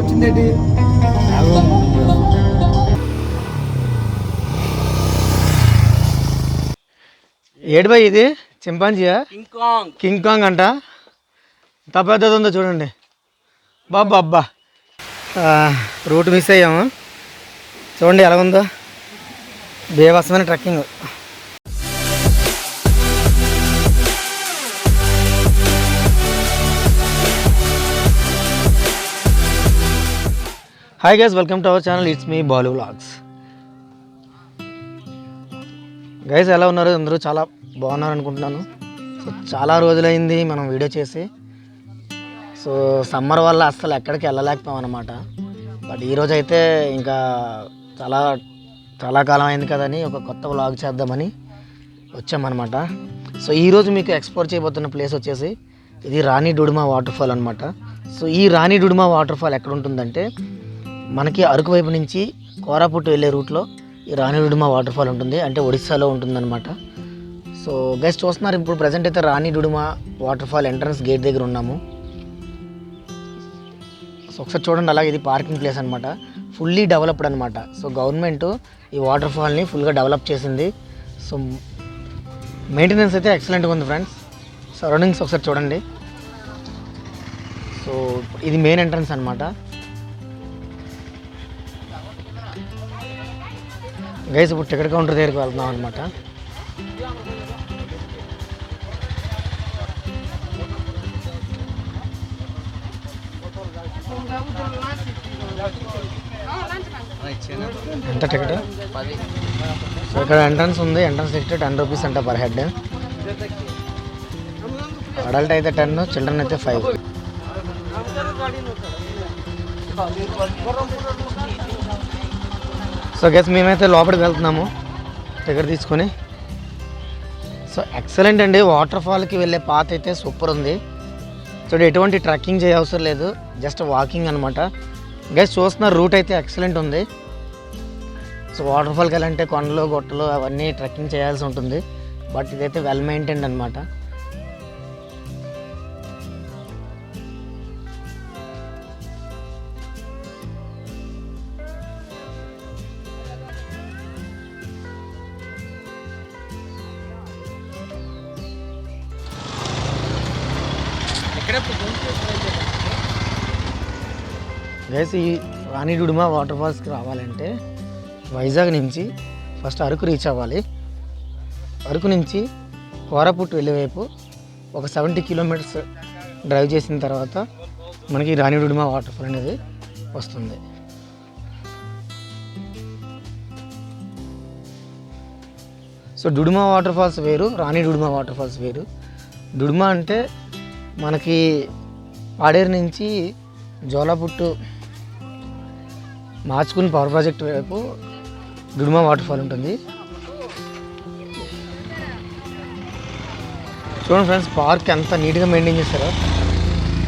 వచ్చిందేంటి ఏడు బాయ్ ఇది చింపాంజీయా king Kong అంట ఎంత పెద్దది ఉందో చూడండి బాబా అబ్బా రూట్ మిస్ అయ్యాము చూడండి ఎలా ఉందో బేవసమైన trekking hi guys welcome to our channel it's మీ బాలు వ్లాగ్స్ గైస్ ఎలా ఉన్నారు అందరూ చాలా బాగున్నారు అనుకుంటున్నాను సో చాలా రోజులైంది మనం వీడియో చేసి సో సమ్మర్ వల్ల అస్సలు ఎక్కడికి వెళ్ళలేకపోయాం అనమాట బట్ ఈరోజు అయితే ఇంకా చాలా చాలా కాలం అయింది కదని ఒక కొత్త వ్లాగ్ చేద్దామని వచ్చామన్నమాట సో ఈరోజు మీకు ఎక్స్ప్లోర్ చేయబోతున్న ప్లేస్ వచ్చేసి ఇది రాణి డుడుమా వాటర్ఫాల్ అనమాట సో ఈ రాణి డుడుమా వాటర్ఫాల్ ఎక్కడ ఉంటుందంటే మనకి అరకు వైపు నుంచి కోరాపుట్ వెళ్ళే రూట్లో ఈ రాణి డుడుమా వాటర్ఫాల్ ఉంటుంది అంటే ఒడిస్సాలో ఉంటుందన్నమాట సో గైస్ చూస్తున్నారు ఇప్పుడు ప్రజెంట్ అయితే రాణి డుడుమా వాటర్ఫాల్ ఎంట్రన్స్ గేట్ దగ్గర ఉన్నాము సో ఒకసారి చూడండి అలాగే ఇది పార్కింగ్ ప్లేస్ అనమాట ఫుల్లీ డెవలప్డ్ అనమాట సో గవర్నమెంట్ ఈ వాటర్ఫాల్ని ఫుల్గా డెవలప్ చేసింది సో మెయింటెనెన్స్ అయితే ఎక్సలెంట్గా ఉంది ఫ్రెండ్స్ సరౌండింగ్స్ ఒకసారి చూడండి సో ఇది మెయిన్ ఎంట్రన్స్ అనమాట గైస్ ఇప్పుడు టికెట్ కౌంటర్ దగ్గరికి వెళ్తున్నాం అనమాట ఎంత టికెట్ సో ఇక్కడ ఎంట్రన్స్ ఉంది ఎంట్రన్స్ టికెట్ 10 రూపీస్ అంట పర్ హెడ్ అడల్ట్ అయితే 10 చిల్డ్రన్ అయితే 5 సో గెస్ మేమైతే లోపలికి వెళ్తున్నాము టికెట్ తీసుకొని సో ఎక్సలెంట్ అండి వాటర్ఫాల్కి వెళ్ళే పాత్ అయితే సూపర్ ఉంది సో ఎటువంటి ట్రెక్కింగ్ చేయ అవసరం లేదు జస్ట్ వాకింగ్ అనమాట గెస్ చూస్తున్న రూట్ అయితే ఎక్సలెంట్ ఉంది సో వాటర్ఫాల్కి వెళ్ళాలంటే కొండలు గొట్టలు అవన్నీ ట్రెక్కింగ్ చేయాల్సి ఉంటుంది బట్ ఇదైతే వెల్ మెయింటైన్డ్ అనమాట గైస్ ఈ రాణి డుడుమా వాటర్ఫాల్స్కి రావాలంటే వైజాగ్ నుంచి ఫస్ట్ అరకు రీచ్ అవ్వాలి అరకు నుంచి కోరాపుట్ వెళ్ళే వైపు ఒక 70 కిలోమీటర్స్ డ్రైవ్ చేసిన తర్వాత మనకి రాణి డుడుమా వాటర్ఫాల్ అనేది వస్తుంది సో డుడుమా వాటర్ఫాల్స్ వేరు రాణి డుడుమా వాటర్ఫాల్స్ వేరు డుడుమా అంటే మనకి పాడేరు నుంచి జోలాపుట్టు మార్చుకుని పవర్ ప్రాజెక్ట్ వైపు డుడుమా వాటర్ఫాల్ ఉంటుంది చూడండి ఫ్రెండ్స్ పార్క్ ఎంత నీట్గా మెయింటైన్ చేస్తారో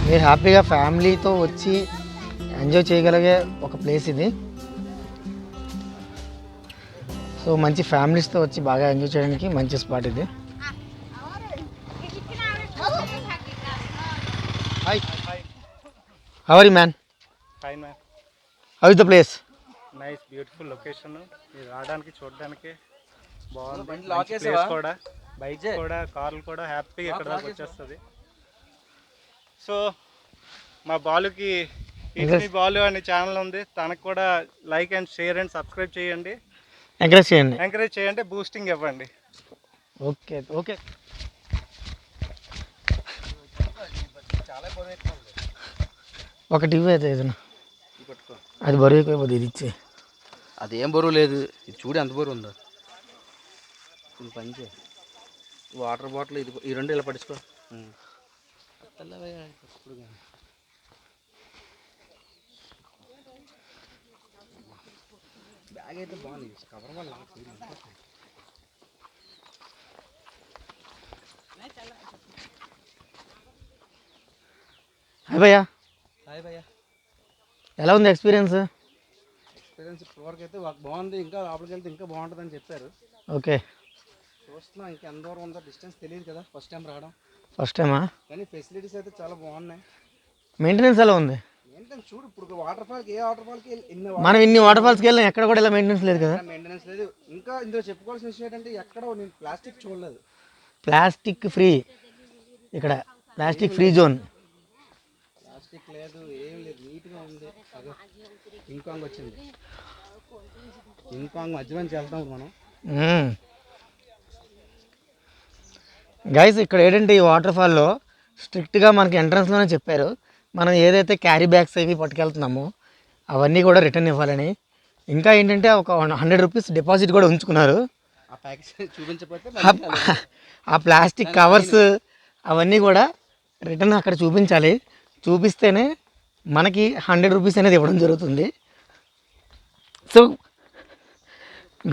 మీరు హ్యాపీగా ఫ్యామిలీతో వచ్చి ఎంజాయ్ చేయగలిగే ఒక ప్లేస్ ఇది సో మంచి ఫ్యామిలీస్తో వచ్చి బాగా ఎంజాయ్ చేయడానికి మంచి స్పాట్ ఇది Hi. How are you, man? Fine, man. How is the place? Nice, beautiful location. మీరు రావడానికి చూడడానికి బాగుంది. ప్లేస్ కూడా బైక్ కూడా కార్లు కూడా హ్యాపీగా ఇక్కడ దాకా వచ్చేస్తుంది. సో మా బాలుకి ఇట్స్ మీ బాలు అనే ఛానల్ ఉంది తనకు కూడా like and share and subscribe చేయండి ఎంకరేజ్ చేయండి బూస్టింగ్ ఇవ్వండి ఓకే ఓకే ఒక టీవీ అయితే ఏదైనా అది బరువు ఎక్కువైపోతుంది ఇది ఇచ్చే అదేం బరువు లేదు ఇది చూడు ఎంత బరువు ఉందో ఇది పంచే వాటర్ బాటిల్ ఇది ఈ రెండు ఇలా పడుచుకో బ్యాగ్ అయితే బాగుంది కవర్ వల్ల హాయ్ భయ్యా హాయ్ భయ్యా ఎలా ఉంది ఎక్స్పీరియన్స్ ఇప్పటివరకు అయితే బాగుంది ఇంకా లోపలికి వెళ్తే ఇంకా బాగుంటుందని చెప్పారు ఓకే చూస్తున్నా ఇంకా ఎంత దూరం ఉందో డిస్టెన్స్ తెలియదు కదా ఫస్ట్ టైం రావడం ఫస్ట్ టైమా కానీ ఫెసిలిటీస్ అయితే చాలా బాగున్నాయి మెయింటెనెన్స్ ఎలా ఉంది మెయింటెనెన్స్ చూడు, ఇప్పుడు వాటర్ ఫాల్కి ఏ వాటర్ ఫాల్కి మనం ఇన్ని వాటర్ ఫాల్స్కి వెళ్ళినా ఎక్కడ కూడా ఇలా మెయింటెనెన్స్ లేదు కదా. మెయింటెనెన్స్ లేదు. ఇంకా ఇందులో చెప్పుకోవాల్సిన విషయం ఏంటంటే ఎక్కడ నేను ప్లాస్టిక్ చూడలేదు. ప్లాస్టిక్ ఫ్రీ ఇక్కడ, ప్లాస్టిక్ ఫ్రీ జోన్. ప్లాస్టిక్ లేదు, ఏం లేదు, నీట్గా ఉంది. అదో కింగ్ వచ్చింది, కింగ్ మధ్యలోంచి వెళ్తాం మనం. గైస్ ఇక్కడ ఏంటంటే ఈ వాటర్ ఫాల్లో స్ట్రిక్ట్గా మనకి ఎంట్రన్స్లోనే చెప్పారు, మనం ఏదైతే క్యారీ బ్యాగ్స్ అవి పట్టుకెళ్తున్నామో అవన్నీ కూడా రిటర్న్ ఇవ్వాలని. ఇంకా ఏంటంటే ఒక 100 రూపీస్ డిపాజిట్ కూడా ఉంచుకున్నారు. ఆ ప్యాకేజ్ చూపించకపోతే ఆ ప్లాస్టిక్ కవర్స్ అవన్నీ కూడా రిటర్న్ అక్కడ చూపించాలి. చూపిస్తేనే మనకి 100 రూపీస్ అనేది ఇవ్వడం జరుగుతుంది. సో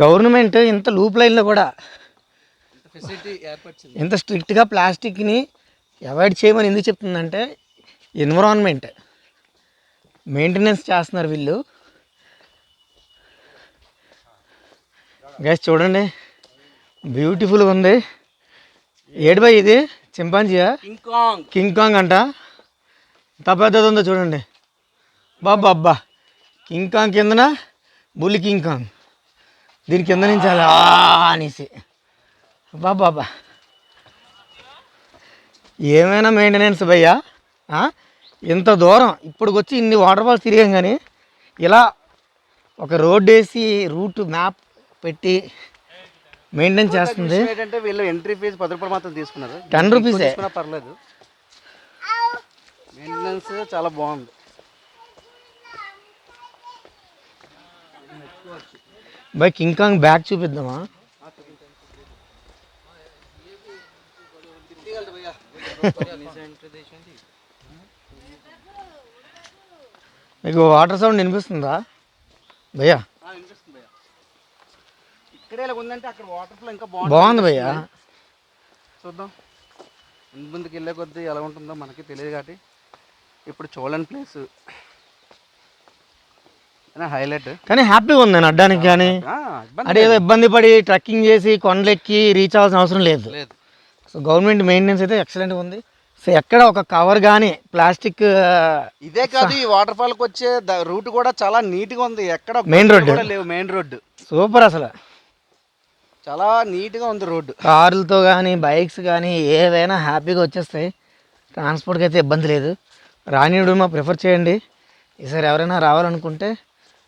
గవర్నమెంట్ ఇంత లూప్ లైన్లో కూడా ఫెసిలిటీ ఏర్పరిచింది. ఇంత స్ట్రిక్ట్గా ప్లాస్టిక్ని అవాయిడ్ చేయమని ఎందుకు చెప్తుందంటే ఎన్విరాన్మెంట్ మెయింటెనెన్స్ చేస్తున్నారు వీళ్ళు. గైస్ చూడండి బ్యూటిఫుల్గా ఉంది. ఏడు బాయ్ ఇది చింపాంజీయా? కింగ్ కాంగ్ అంట. ఎంత పెద్దది ఉందో చూడండి. బాబా అబ్బా, కింగ్ కాంగ్ కిందన బుల్లి కింగ్ కాంగ్, దీని కింద నుంచి అలా అనేసి బాబా. ఏమైనా మెయింటెనెన్స్ భయ్యా. ఇంత దూరం ఇప్పటికొచ్చి ఇన్ని వాటర్ ఫాల్స్ తిరిగాం కానీ ఇలా ఒక రోడ్ వేసి రూట్ మ్యాప్ పెట్టి మెయింటైన్ చేస్తుంది. ఏంటంటే వీళ్ళు ఎంట్రీ ఫీజు 10 రూపాయలు మాత్రం తీసుకున్నారు. 10 రూపీసే పర్లేదు, మెయింటెనెన్స్ చాలా బాగుంది. బాయ్ కింగ్ కాంగ్ బ్యాగ్ చూపిద్దామా? మీకు వాటర్ సౌండ్ వినిపిస్తుందా భయ్యా? ఇక్కడే ఇలా ఉందంటే అక్కడ వాటర్ ఫ్లో ఇంకా బాగుంది భయ్యా. చూద్దాం ముందుకు వెళ్ళే కొద్దీ ఎలా ఉంటుందో మనకి తెలియదు కాబట్టి ఇప్పుడు చూడని ప్లేస్ హైలైట్. కానీ హ్యాపీగా ఉంది నేను అడ్డానికి. కానీ అంటే ఏదో ఇబ్బంది పడి ట్రెక్కింగ్ చేసి కొండలెక్కి రీచ్ అవ్వాల్సిన అవసరం లేదు. సో గవర్నమెంట్ మెయింటెనెన్స్ అయితే ఎక్సలెంట్గా ఉంది. సో ఎక్కడ ఒక కవర్ కానీ ప్లాస్టిక్ ఇదే కాదు, ఈ వాటర్ ఫాల్కి వచ్చే రూట్ కూడా చాలా నీట్గా ఉంది. ఎక్కడ మెయిన్ రోడ్డు లేవు, మెయిన్ రోడ్డు సూపర్, అసలు చాలా నీట్గా ఉంది రోడ్డు. కార్లతో కానీ బైక్స్ కానీ ఏవైనా హ్యాపీగా వచ్చేస్తాయి. ట్రాన్స్పోర్ట్కి అయితే ఇబ్బంది లేదు. రాణి డుడుమా ప్రిఫర్ చేయండి. ఈసారి ఎవరైనా రావాలనుకుంటే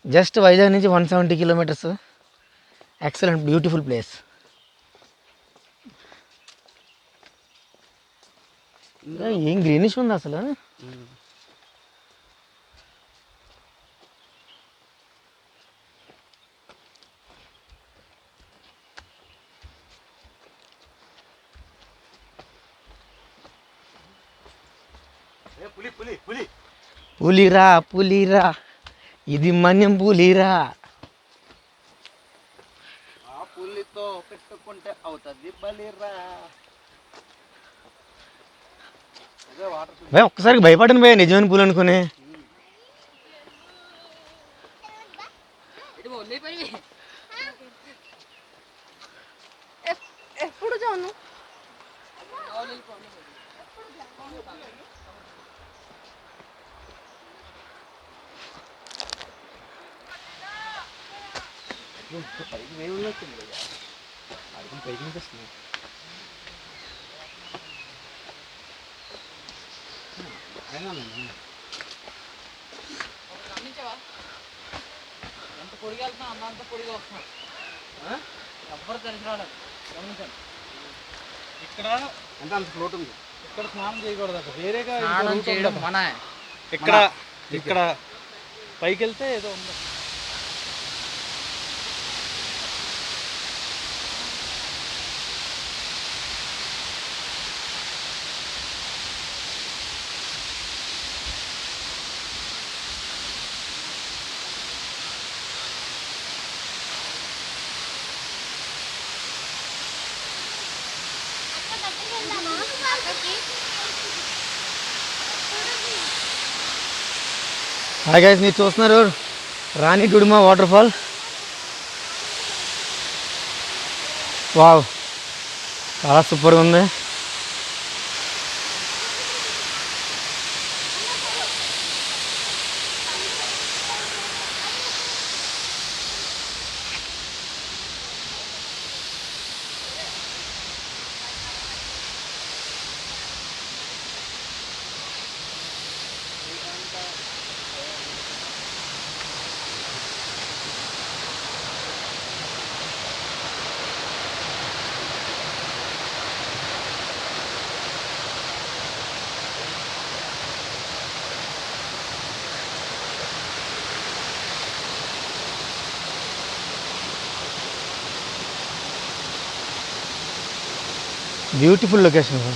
జస్ట్ వైజాగ్ నుంచి 170 కిలోమీటర్స్. Excellent beautiful place. ఏం గ్రీనిష్ ఉంది అసలు. పులిరా పులిరా ఇది మన్యం పులిరా. పులితో పెట్టుకుంటే అవుతుంది బలిరా. ఒక్కసారికి భయపడను భయ, నిజమైన పూలు అనుకుని. ఎప్పుడు జాను ఎంత పొడిగా వెళ్తున్నా అంత పొడిగా వస్తున్నాం. ఎవ్వరు కలిసి రాలేదు. గమనించండి, ఇక్కడ అంటే అంత ఫ్లోట్ ఉంది. ఇక్కడ స్నానం చేయకూడదు, అక్కడ వేరేగా స్నానం చేయడం మన. ఇక్కడ ఇక్కడ పైకి వెళ్తే ఏదో ఉంది. హాయ్ గైస్, మీరు చూస్తున్నారు రాణి డుడుమా వాటర్ ఫాల్. వావ్, చాలా సూపర్గా ఉంది. Beautiful location.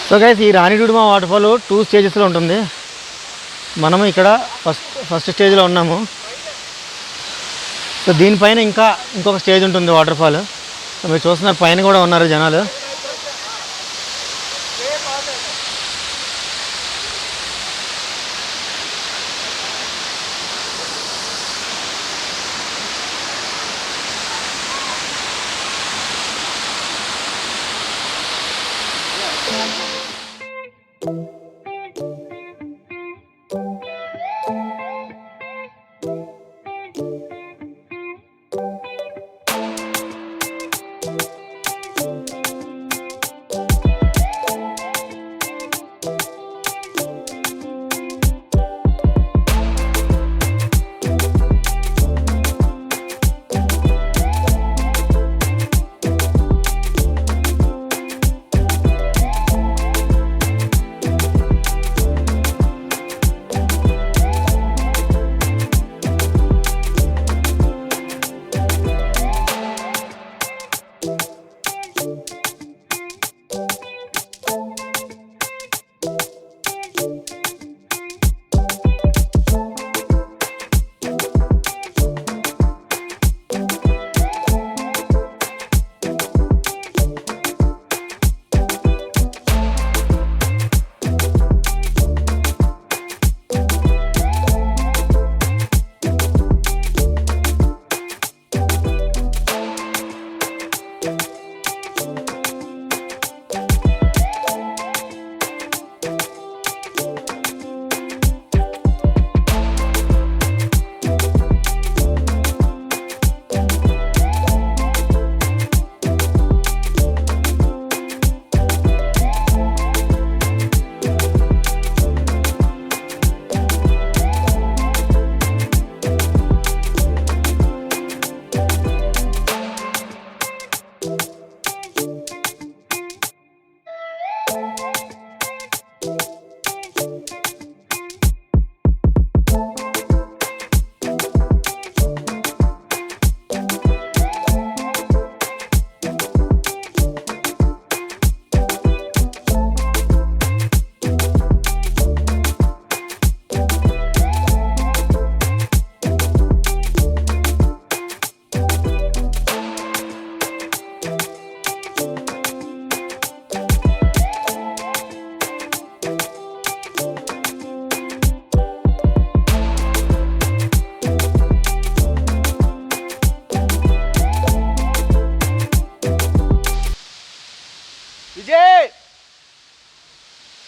సో గైస్, ఈ రాణి డుడుమా వాటర్ఫాల్ 2 స్టేజెస్లో ఉంటుంది. మనము ఇక్కడ ఫస్ట్ స్టేజ్లో ఉన్నాము. సో దీనిపైన ఇంకొక స్టేజ్ ఉంటుంది వాటర్ఫాల్. సో మీరు చూస్తున్నారు, పైన కూడా ఉన్నారు జనాలు.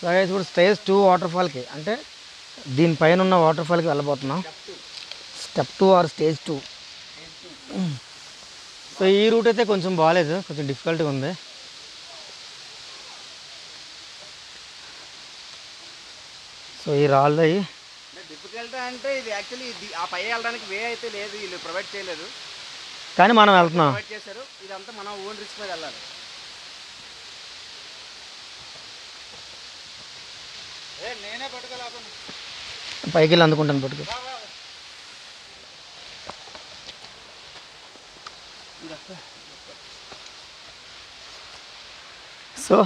సో గైస్, ఇప్పుడు స్టేజ్ 2 వాటర్ఫాల్కి, అంటే దీనిపైన ఉన్న వాటర్ఫాల్కి వెళ్ళబోతున్నాం. Step 2 or stage 2. సో ఈ రూట్ అయితే కొంచెం బాగాలేదు, కొంచెం డిఫికల్ట్గా ఉంది. సో ఈ రాళ్ళు డిఫికల్ట్ అంటే ఇది యాక్చువల్లీ ఆ పై వెళ్ళడానికి వే అయితే లేదు, వీళ్ళు ప్రొవైడ్ చేయలేదు, కానీ మనం వెళ్తున్నాం. ప్రొవైడ్ చేశారు. ఇదంతా మనం ఓన్ రిస్క్ మీద వెళ్ళాలి. నేనే పట్టుకోలేకపోయినా, పైకి వెళ్ళి అందుకుంటాను పట్టుకు. సో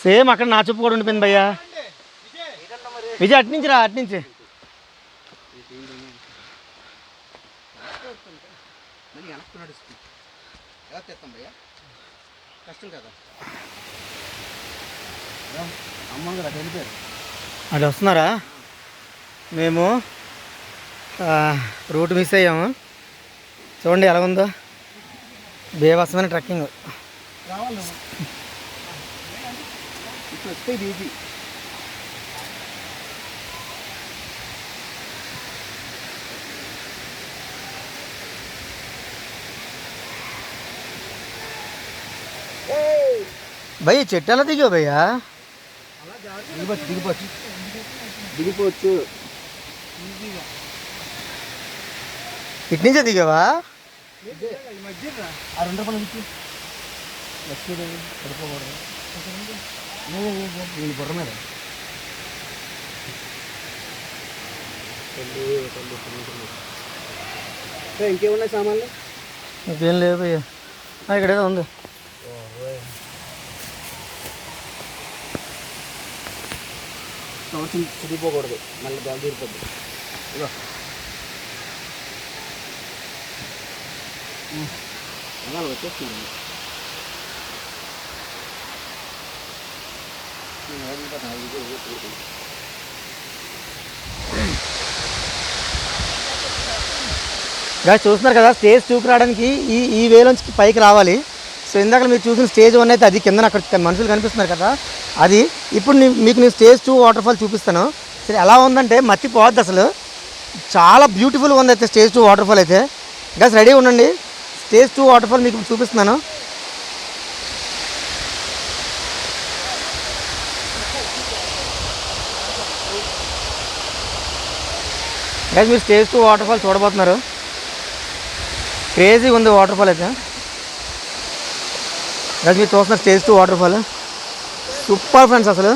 సేమ్ అక్కడ నా చూపు కూడా ఉండిపోయింది భయ్యా. విజయ్ అట్నుంచి రా, అట్నుంచి. కష్టం కదా, అటు వస్తున్నారా? మేము రూట్ మిస్ అయ్యాము. చూడండి ఎలా ఉందో, బేవసమైన ట్రెక్కింగ్. ఇప్పుడు వస్తే ఇది ఈజీ, భయ్య చెట్టు ఎలా దిగావు భయ్యా? దిగిపోవచ్చు. ఇటు నుంచే దిగావా? బుర్ర మీద ఇంకేమున్నాయి సామాన్లు? ఇంకేం లేదు భయ్యా. ఇక్కడేదో ఉంది. చిరిగిపోకూడదు, మళ్ళీ దాని తీరిపోద్ది. ఇగో వచ్చేస్తుంది. గాయస్ చూస్తున్నారు కదా, స్టేజ్ 2కి రావడానికి ఈ వేలోంచి పైకి రావాలి. సో ఇందాక మీరు చూసిన స్టేజ్ 1 అయితే అది కింద అక్కడ మనుషులు కనిపిస్తున్నారు కదా అది. ఇప్పుడు మీకు నేను స్టేజ్ 2 వాటర్ఫాల్ చూపిస్తాను. సరే ఎలా ఉందంటే మర్చిపోవద్దు అసలు, చాలా బ్యూటిఫుల్గా ఉంది అయితే స్టేజ్ 2 వాటర్ఫాల్ అయితే. గాయస్ రెడీ ఉండండి, స్టేజ్ 2 వాటర్ఫాల్ మీకు చూపిస్తున్నాను. గాయస్ మీరు స్టేజ్ 2 వాటర్ఫాల్ చూడబోతున్నారు. క్రేజీగా ఉంది వాటర్ఫాల్ అయితే. గాయస్ మీరు చూస్తున్నారు స్టేజ్ 2 వాటర్ఫాల్ సూపర్ ఫ్రెండ్స్ అసలు.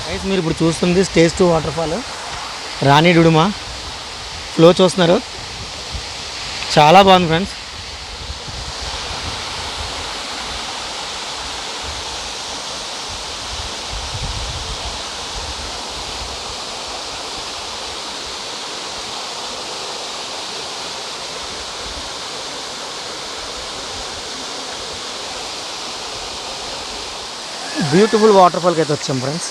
గైస్ మీరు ఇప్పుడు చూస్తుంది స్టేజ్ 2 వాటర్ఫాల్ రాణి డుడుమా ఫ్లో చూస్తున్నారు. చాలా బాగుంది ఫ్రెండ్స్. బ్యూటిఫుల్ వాటర్ఫాల్కి అయితే వచ్చాం ఫ్రెండ్స్.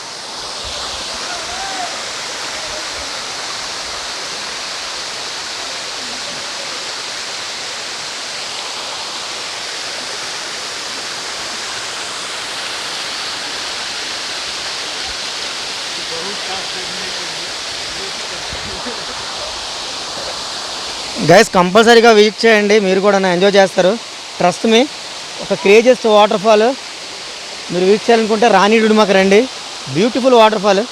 గైస్ కంపల్సరీగా విజిట్ చేయండి, మీరు కూడా ఎంజాయ్ చేస్తారు. ట్రస్ట్ మీ, ఒక క్రేజియస్ట్ వాటర్ఫాల్. మీరు విజిట్ చేయాలనుకుంటే రాణి డుడుమాకి రండి, బ్యూటిఫుల్ వాటర్ఫాల్.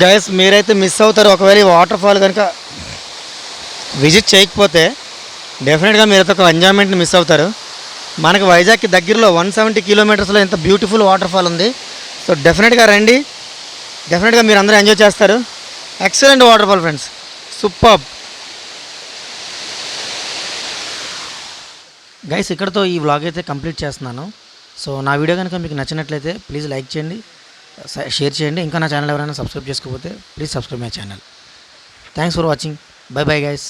గైస్ మీరైతే మిస్ అవుతారు ఒకవేళ ఈ వాటర్ఫాల్ కనుక విజిట్ చేయకపోతే. డెఫినెట్గా మీరైతే ఒక ఎంజాయ్మెంట్ని మిస్ అవుతారు. మనకి వైజాగ్కి దగ్గరలో 170 కిలోమీటర్స్లో ఇంత బ్యూటిఫుల్ వాటర్ఫాల్ ఉంది. సో డెఫినెట్గా రండి, డెఫినెట్గా మీరు అందరూ ఎంజాయ్ చేస్తారు. Excellent waterfall friends, super. Guys ఇక్కడతో ఈ వ్లాగ్ అయితే కంప్లీట్ చేస్తున్నాను. సో నా వీడియో కనుక మీకు నచ్చినట్లయితే ప్లీజ్ లైక్ చేయండి, షేర్ చేయండి. ఇంకా నా ఛానల్ ఎవరైనా సబ్స్క్రైబ్ చేసుకోకపోతే please subscribe my channel. Thanks for watching. By bye guys.